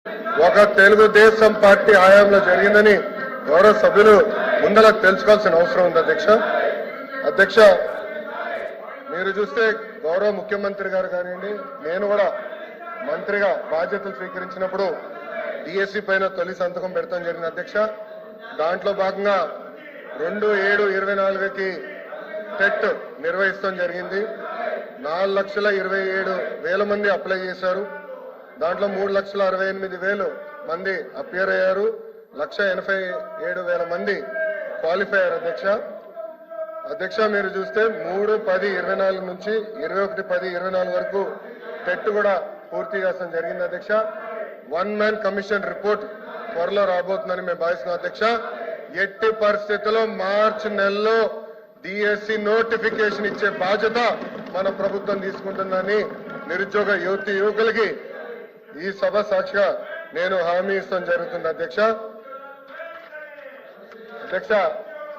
ఒక తెలుగుదేశం పార్టీ హయాంలో జరిగిందని గౌరవ సభ్యులు ముందర తెలుసుకోవాల్సిన అవసరం ఉంది అధ్యక్ష మీరు చూస్తే గౌరవ ముఖ్యమంత్రి గారు కానివ్వండి, నేను కూడా మంత్రిగా బాధ్యతలు స్వీకరించినప్పుడు డిఎస్సి పైన తొలి సంతకం పెడతాం జరిగింది అధ్యక్ష. దాంట్లో భాగంగా 2/7/24కి టెట్ నిర్వహిస్తాం జరిగింది. 4,27,000 మంది అప్లై చేశారు. దాంట్లో 3,68,000 మంది అపియర్ అయ్యారు. 1,87,000 మంది క్వాలిఫై అయ్యారు అధ్యక్ష. మీరు చూస్తే 3/10/24 నుంచి 21/10/24 వరకు టెట్ కూడా పూర్తి చేస్తాం జరిగింది అధ్యక్ష. 1 మ్యాన్ కమిషన్ రిపోర్ట్ త్వరలో రాబోతుందని మేము భావిస్తున్నాం అధ్యక్ష. ఎట్టి పరిస్థితుల్లో మార్చి నెలలో డిఎస్సి నోటిఫికేషన్ ఇచ్చే బాధ్యత మన ప్రభుత్వం తీసుకుంటుందని నిరుద్యోగ యువకులకి ఈ సభ సాక్షిగా నేను హామీ ఇస్తాం జరుగుతుంది అధ్యక్ష.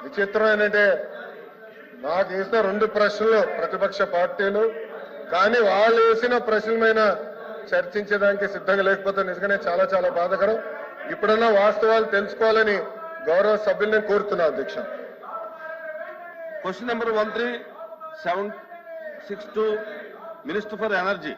విచిత్రం ఏంటంటే నాకు వేసిన 2 ప్రశ్నలు ప్రతిపక్ష పార్టీలు, కానీ వాళ్ళు వేసిన ప్రశ్నల మీద చర్చించడానికి సిద్ధంగా లేకపోతే నిజంగానే చాలా చాలా బాధాకరం. ఇప్పుడన్నా వాస్తవాలు తెలుసుకోవాలని గౌరవ సభ్యుల్ని కోరుతున్నా అధ్యక్ష. Question number 13-762 minister for energy.